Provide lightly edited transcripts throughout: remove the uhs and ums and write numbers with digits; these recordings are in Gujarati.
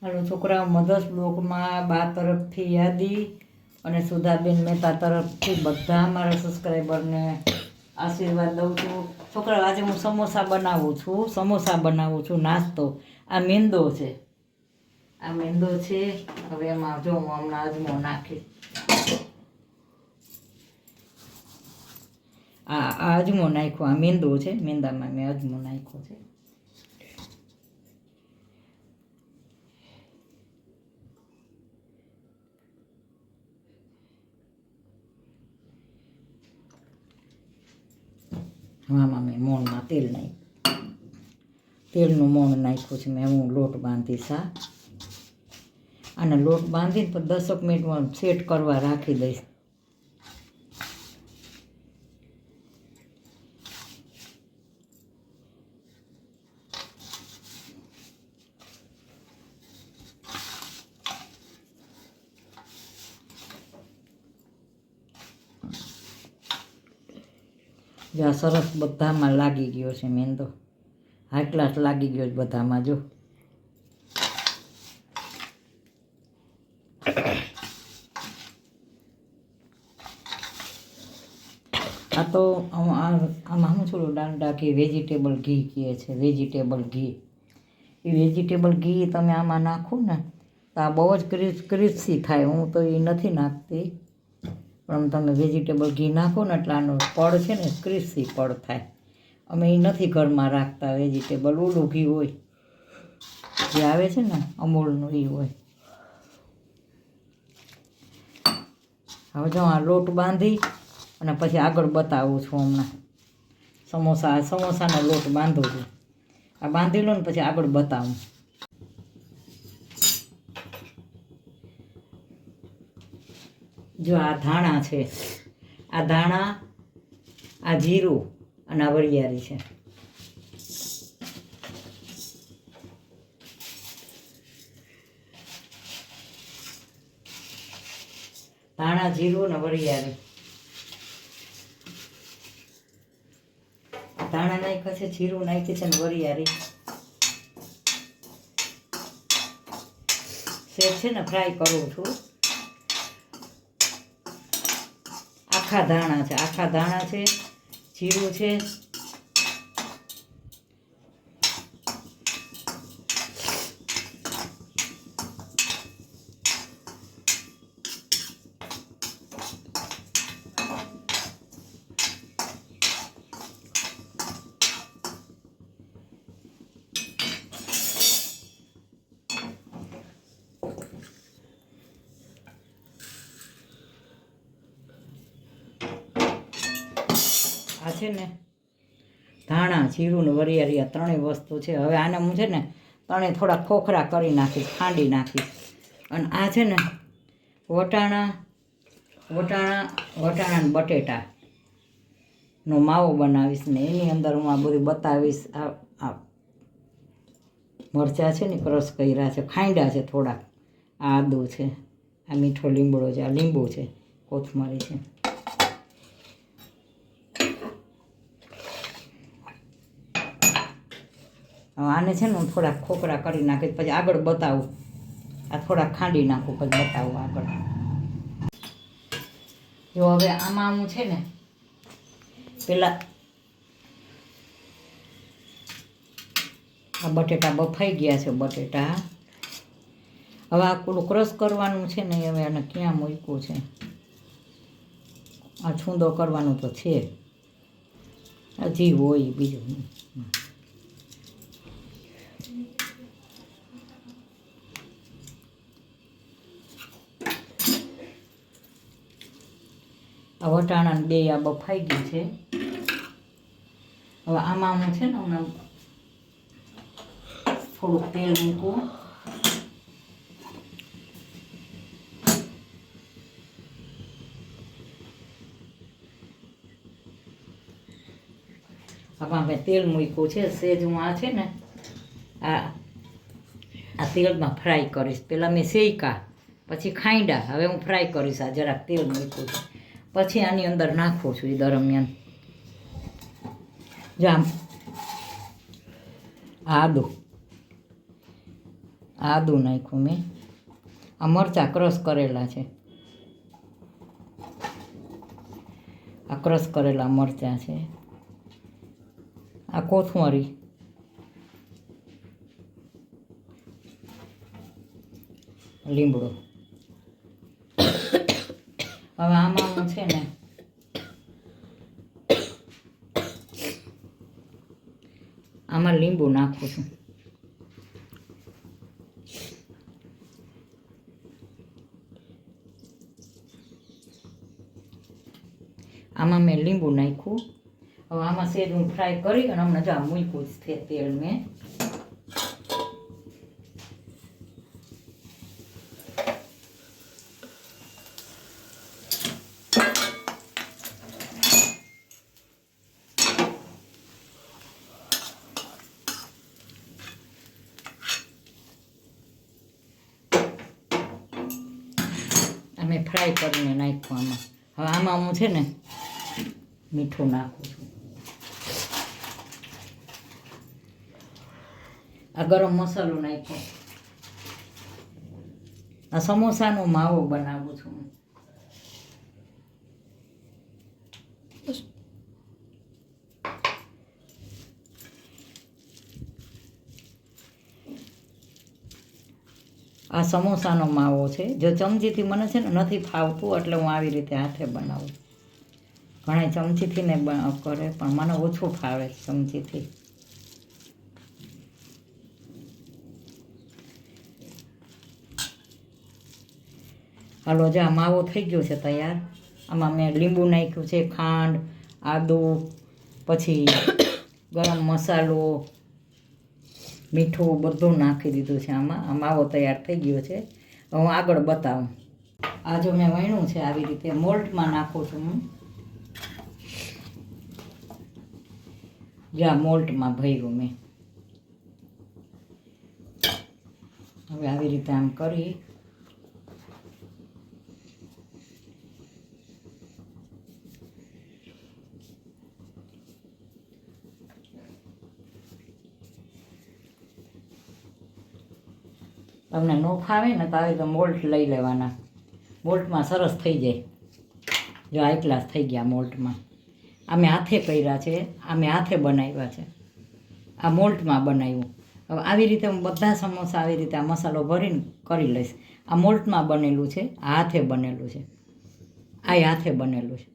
હાલો છોકરાઓ, મધર્સ બ્લોગમાં બા તરફથી યાદી અને સુધાબેન મહેતા તરફથી બધા અમારા સબસ્ક્રાઈબરને આશીર્વાદ દઉં છું. છોકરાઓ, આજે હું સમોસા બનાવું છું નાસ્તો. આ મેંદો છે, હવે એમાં જો હું હમણાં અજમો નાખીશ. આ અજમો નાખ્યો, આ મેંદો છે, મેંદામાં મેં અજમો નાખ્યો છે. આમાં મેં મોણમાં તેલનું મોણ નાખ્યું છે મેં. હું લોટ બાંધીશ. આને લોટ બાંધીને તો 10 મિનિટમાં સેટ કરવા રાખી દઈશ. જ્યાં સરસ બધામાં લાગી ગયો છે મેંદો, હાઈ ક્લાસ લાગી ગયો છે બધામાં. જો આ તો આમાં શું થોડું ડાંડા ઘી, વેજીટેબલ ઘી કહે છે, વેજીટેબલ ઘી. એ વેજીટેબલ ઘી તમે આમાં નાખો ને તો આ બહુ જ ક્રિસ્પી થાય. હું તો એ નથી નાખતી, પણ તમે વેજીટેબલ ઘી નાખો ને એટલે આનો પડ છે ને ક્રિસ્પી પડ થાય. અમે એ નથી ઘરમાં રાખતા વેજીટેબલ, ઓલું ઘી હોય જે આવે છે ને અમૂલનું, એ હોય. હવે જો આ લોટ બાંધી અને પછી આગળ બતાવું છું. હમણાં સમોસાનો લોટ બાંધું છું. આ બાંધી લો ને પછી આગળ બતાવું. જો આ ધાણા છે, આ જીરું અને આ વરિયાળી છે. ધાણા, જીરું અને વરિયાળી. ધાણા નાખ્યા છે, જીરું નાખી છે ને વરિયાળી સેજ છે ને ફ્રાય કરું છું. આખા ધાણા છે, જીરું છે, આ છે ને ધાણા, જીરું ને વરિયાળી, આ ત્રણેય વસ્તુ છે. હવે આને હું છે ને ત્રણેય થોડા ખોખરા કરી નાખીશ, ખાંડી નાખીશ. અને આ છે ને વટાણા ને બટેટાનો માવો બનાવીશ ને એની અંદર હું આ બધું બતાવીશ. આ મરચાં છે ને ક્રશ કર્યા છે, ખાંડ્યા છે થોડાક. આ આદુ છે, આ મીઠો લીમડો છે, આ લીંબુ છે, કોથમરી છે. આને છે ને હું થોડાક ખોખરા કરી નાખીશ, પછી આગળ બતાવું. આ થોડાક ખાંડી નાખું પછી બતાવું આગળ. જો હવે આમાં હું છે ને પેલા આ બટેટા બફાઈ ગયા છે. બટેટા હવે આ પેલું ક્રશ કરવાનું છે ને, હવે આને ક્યાં મૂક્યું છે? આ છૂંદો કરવાનું તો છે, હજી હોય બીજું. આ વટાણા બે આ બફાઈ ગયું છે. હવે આમાં હું છે ને હમણાં થોડુંક તેલ મૂકું. આમાં મેં તેલ મૂક્યું છે સેજ. હું આ છે ને આ તેલમાં ફ્રાય કરીશ. પહેલાં મેં શેકા, પછી ખાંડ્યા, હવે હું ફ્રાય કરીશ. આ જરાક તેલ મૂક્યું છે, પછી આની અંદર નાખું છું. એ દરમિયાન જામ આદુ આદું નાખ્યું મેં. આ મરચાં ક્રશ કરેલા છે, આ ક્રશ કરેલા મરચાં છે. આ કોથમરી, લીમડો. હવે આમાં હું છે ને આમાં લીંબુ નાખું છું. આમાં મેં લીંબુ નાખ્યું. હવે આમાં સેજ હું ફ્રાય કરી અને હમણાં જા મૂક્યું છે તેલ મેં. અમે ફ્રાય કરીને નાખ્યું આમાં. હવે આમાં હું છે ને મીઠું નાખું છું. આ ગરમ મસાલો નાખ્યો. આ સમોસાનો માવો બનાવું છું. આ સમોસાનો માવો છે. જો ચમચીથી મને છે ને નથી ફાવતું એટલે હું આવી રીતે હાથે બનાવું. ઘણા ચમચીથી ને કરે પણ મને ઓછું ફાવે ચમચીથી. હાલો જે આ માવો થઈ ગયો છે તૈયાર. આમાં મેં લીંબુ નાખ્યું છે, ખાંડ, આદું, પછી ગરમ મસાલો, મીઠું બધું નાખી દીધું છે આમાં. આ માવો તૈયાર થઈ ગયો છે. હું આગળ બતાવું. આ જો મેં વણ્યું છે આવી રીતે મોલ્ટમાં નાખું છું હું. જ્યાં મોલ્ટમાં ભર્યું મેં. હવે આવી રીતે આમ કરી તમને ન ફાવે ને તો આવી રીતે મોલ્ટ લઈ લેવાના. મોલ્ટમાં સરસ થઈ જાય. જો આટલા થઈ ગયા મોલ્ટમાં. આ મેં હાથે કર્યા છે, આ મેં હાથે બનાવ્યા છે. આ મોલ્ટમાં બનાવ્યું. હવે આવી રીતે હું બધા સમોસા આવી રીતે આ મસાલો ભરીને કરી લઈશ. આ મોલ્ટમાં બનેલું છે, આ હાથે બનેલું છે, આ હાથે બનેલું છે,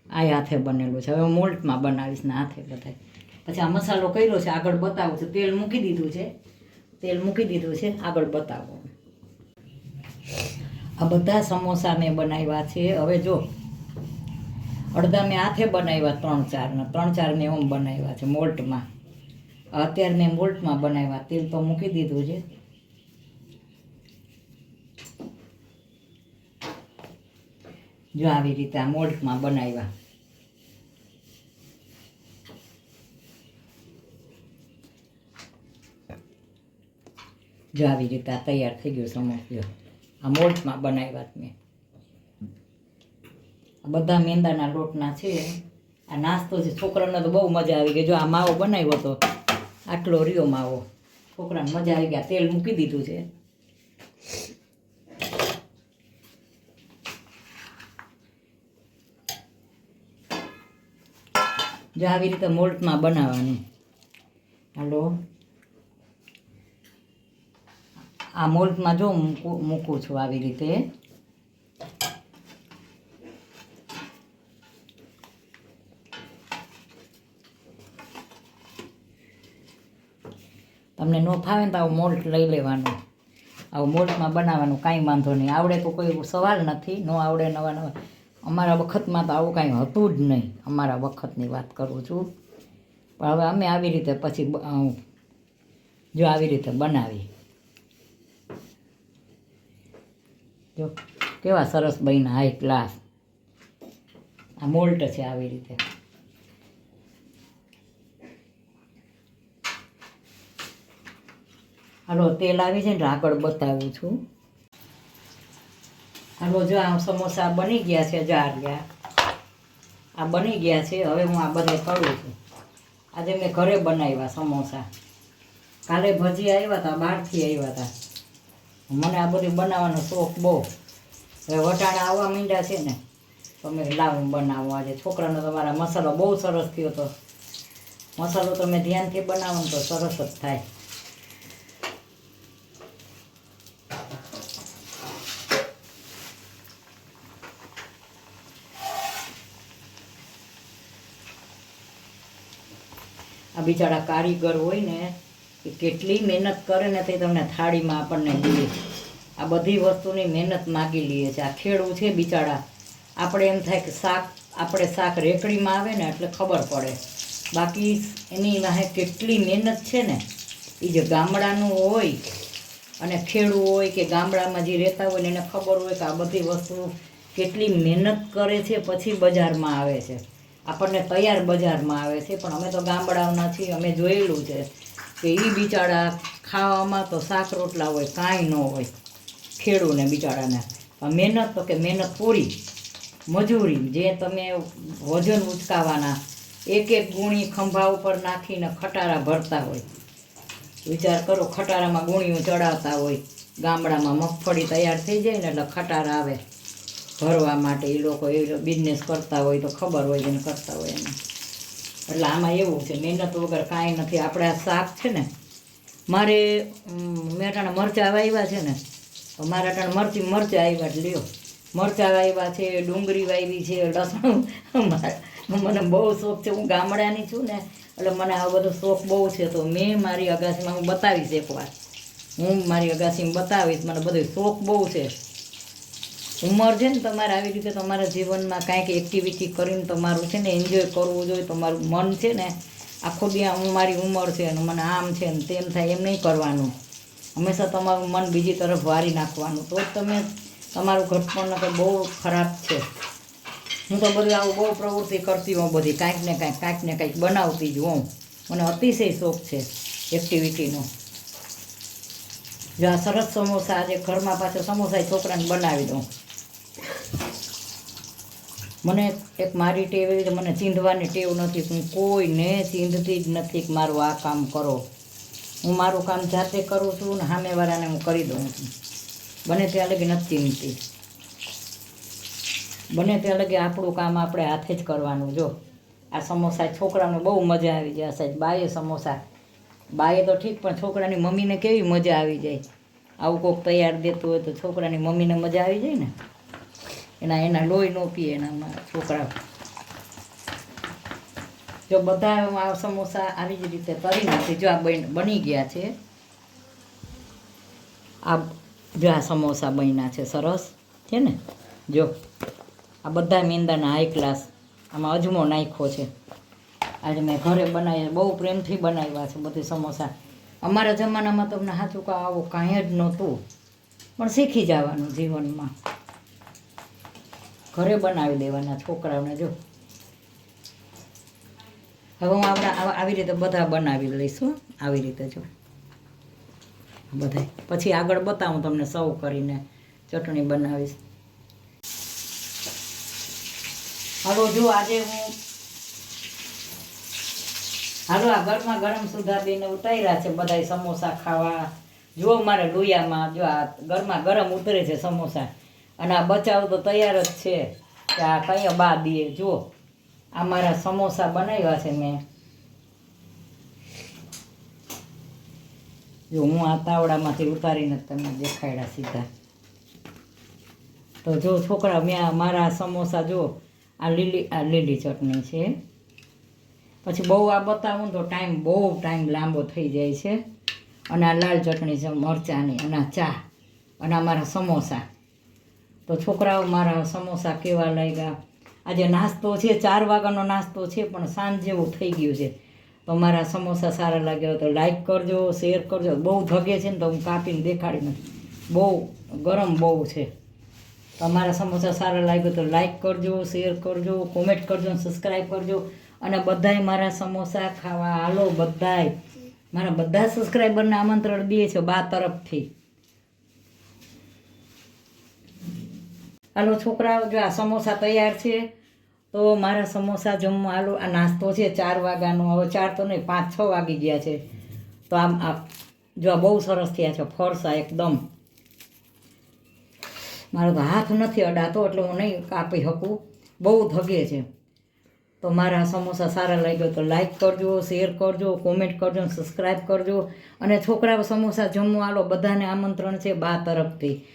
આ હાથે બનેલું છે. હવે હું મોલ્ટમાં બનાવીશ ને હાથે બધાય. પછી આ મસાલો કર્યો છે આગળ બતાવું છું. તેલ મૂકી દીધું છે, તેલ મૂકી દીધું છે, આગળ બતાવો. આ બધા સમોસા મેં બનાવ્યા છે. હવે જો અડધા મેં હાથે બનાવ્યા, 3-4 મેં ઓમ બનાવ્યા છે મોલ્ટમાં. અત્યારે મેં મોલ્ટમાં બનાવ્યા. તેલ તો મૂકી દીધું છે. જો આવી રીતે આ મોલ્ટમાં બનાવ્યા. જો આવી રીતે આ તૈયાર થઈ ગયું સમોસું. આ મોલ્ટમાં બનાવ્યા મેં. આ બધા મેંદાના લોટના છે. આ નાસ્તો છે. છોકરાને તો બહુ મજા આવી ગઈ. જો આ માવો બનાવ્યો હતો, આટલો રહ્યો માવો. છોકરાને મજા આવી ગયા. તેલ મૂકી દીધું છે. જો આવી રીતે મોલ્ટમાં બનાવવાનું. હાલો આ મોલ્ટમાં જો મૂકું છું આવી રીતે. તમને ન ફાવે ને તો આવું મોલ્ટ લઈ લેવાનું. આવું મોલ્ટમાં બનાવવાનું, કાંઈ વાંધો નહીં. આવડે તો કોઈ સવાલ નથી. ન આવડે નવા. અમારા વખતમાં તો આવું કાંઈ હતું જ નહીં. અમારા વખતની વાત કરું છું. પણ હવે અમે આવી રીતે પછી જો આવી રીતે બનાવી. જો કેવા સરસ બન્યા, હાઈ ક્લાસ. આ મોલ્ટ છે આવી રીતે. હાલો તેલ આવી જાય ને આગળ બતાવું છું. હાલો જો આ સમોસા બની ગયા છે. જાર ગયા આ બની ગયા છે. હવે હું આ બધા કરું છું. આજે મેં ઘરે બનાવ્યા સમોસા. કાલે ભજી આવ્યા હતા, બહારથી આવ્યા હતા. મને આ બધું બનાવવાનો શોખ બહુ. હવે વટાણા આવવા માંડ્યા છે ને તો મેં લાવું બનાવવા. આજે છોકરાનો તમારા મસાલો બહુ સરસ થયો હતો. મસાલો તમે ધ્યાનથી બનાવો ને તો સરસ જ થાય. આ બિચારા કારીગર હોય ને એ કેટલી મહેનત કરે ને તે તમને થાળીમાં આપણને દે. આ બધી વસ્તુની મહેનત માગી લઈએ છે. આ ખેડૂ છે બિચારા. આપણે એમ થાય કે આપણે શાક રેકડીમાં આવે ને એટલે ખબર પડે, બાકી એની વાહે કેટલી મહેનત છે ને. એ જે ગામડાનું હોય અને ખેડૂ હોય કે ગામડામાં જે રહેતા હોય ને એને ખબર હોય કે આ બધી વસ્તુ કેટલી મહેનત કરે છે પછી બજારમાં આવે છે. આપણને તૈયાર બજારમાં આવે છે, પણ અમે તો ગામડાના છીએ, અમે જોયેલું છે કે એ બિચારા ખાવામાં તો શાક રોટલા હોય, કાંઈ ન હોય ખેડૂને બિચારાને. મહેનત તો કે મહેનત પૂરી મજૂરી. જે તમે વજન ઉચકાવાના, એક એક ગુણી ખંભા ઉપર નાખીને ખટારા ભરતા હોય. વિચાર કરો, ખટારામાં ગુણીઓ ચડાવતા હોય. ગામડામાં મગફળી તૈયાર થઈ જાય ને એટલે ખટારા આવે ભરવા માટે. એ લોકો એ બિઝનેસ કરતા હોય તો ખબર હોય એને કરતા હોય એને. એટલે આમાં એવું છે, મહેનત વગર કાંઈ નથી. આપણે આ શાક છે ને, મારે મેટાણા મરચાં વાવ્યા છે ને, તો મારા ટાણા મરચાં આવ્યા એટલે લ્યો. મરચાં વાવ્યા છે, ડુંગળી વાવી છે, લસણ. મને બહુ શોખ છે. હું ગામડાની છું ને એટલે મને આ બધો શોખ બહુ છે. તો મેં મારી અગાસીમાં હું બતાવીશ એકવાર. હું મારી અગાસીમાં બતાવીશ. મને બધો શોખ બહુ છે. ઉંમર છે ને તમારે આવી રીતે તમારા જીવનમાં કાંઈક એક્ટિવિટી કરીને તમારું છે ને એન્જોય કરવું જોઈએ. તમારું મન છે ને આખો દી મારી ઉંમર છે ને મને આમ છે ને તેમ થાય એમ નહીં કરવાનું. હંમેશા તમારું મન બીજી તરફ વારી નાખવાનું, તો જ તમે તમારું ઘટપણ કે બહુ ખરાબ છે. હું તો બધું આવું બહુ પ્રવૃત્તિ કરતી હોઉં, બધી કાંઈક ને કાંઈક બનાવતી જ હોઉં. મને અતિશય શોખ છે એક્ટિવિટીનો. જો આ સરસ સમોસા આજે ઘરમાં પાછો સમોસા છોકરાને બનાવી દઉં. મને એક મારી ટેવ એવી, મને ચીંધવાની ટેવ નથી. હું કોઈને ચીંધતી જ નથી કે મારું આ કામ કરો. હું મારું કામ જાતે કરું છું ને સામેવાળાને હું કરી દઉં છું. બને ત્યાં લગી નથી ચીંધતી. બને ત્યાં લગી આપણું કામ આપણે હાથે જ કરવાનું. જો આ સમોસા છોકરાને બહુ મજા આવી જાય. સાહેબ બાએ સમોસા, બાએ તો ઠીક, પણ છોકરાની મમ્મીને કેવી મજા આવી જાય. આવું કોઈક તૈયાર દેતું હોય તો છોકરાની મમ્મીને મજા આવી જાય ને. એના લોહી ન પીએ એના છોકરા. જો બધા આ સમોસા આવી જ રીતે કરી નાખી. જો આ બની ગયા છે. આ જો આ સમોસા બન્યા છે, સરસ છે ને. જો આ બધા મેંદાના હાઈ ક્લાસ. આમાં અજમો નાખ્યો છે. આજે મેં ઘરે બનાવ્યા, બહુ પ્રેમથી બનાવ્યા છે બધી સમોસા. અમારા જમાનામાં તમને સાચું કહો આવું કાંઈ જ નહોતું, પણ શીખી જવાનું જીવનમાં. ઘરે બનાવી દેવાના છોકરાઓને. જો હવે હું આવી રીતે બધા બનાવી લઈશું. આવી રીતે જો બધા પછી આગળ બતાવું તમને સર્વ કરીને ચટણી બનાવીશ. હાલો જો આજે હું આ ગરમા ગરમ સુધાબેને ઉતાર્યા છે બધા સમોસા ખાવા. જો મારે ડોયામાં જો આ ગરમા ગરમ ઉતરે છે સમોસા, અને આ બચાવ તો તૈયાર જ છે કે આ કઈ બા દે. જો આ મારા સમોસા બનાવ્યા છે મેં. જો હું આ તાવડામાંથી ઉતારીને તમને દેખાડ્યા સીધા. તો જો છોકરા, મેં મારા સમોસા જો આ લીલી ચટણી છે. પછી બહુ આ બતાવું તો બહુ ટાઈમ લાંબો થઈ જાય છે. અને આ લાલ ચટણી છે મરચાંની, અને આ ચા, અને અમારા સમોસા. તો છોકરાઓ મારા સમોસા કેવા લાગ્યા. આજે નાસ્તો છે, 4 વાગ્યાનો નાસ્તો છે, પણ સાંજ જેવું થઈ ગયું છે. તો મારા સમોસા સારા લાગ્યા તો લાઈક કરજો, શેર કરજો. બહુ ધગે છે ને તો હું કાપીને દેખાડી નથી. બહુ ગરમ બહુ છે. તમારા સમોસા સારા લાગ્યો તો લાઈક કરજો, શેર કરજો, કોમેન્ટ કરજો, સબસ્ક્રાઈબ કરજો. અને બધાય મારા સમોસા ખાવા હાલો. બધાય મારા બધા સબસ્ક્રાઈબરને આમંત્રણ દે છે બા તરફથી. હાલો છોકરાઓ, જો આ સમોસા તૈયાર છે. તો મારા સમોસા જમવા હાલો. આ નાસ્તો છે 4 વાગ્યાનો. હવે 4 તો નહીં, 5-6 વાગી ગયા છે. તો આમ જો આ બહુ સરસ થયા છે, ફરસા એકદમ. મારો તો હાથ નથી અડાતો એટલે હું નહીં કાપી શકું, બહુ ધગે છે. તો મારા સમોસા સારા લાગ્યો તો લાઈક કરજો, શેર કરજો, કોમેન્ટ કરજો, સબસ્ક્રાઈબ કરજો. અને છોકરાઓ સમોસા જમવા આલો, બધાને આમંત્રણ છે બા તરફથી.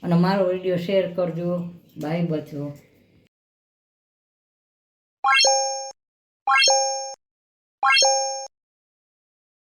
અને મારો વિડીયો શેર કરજો. બાય બચ્ચો.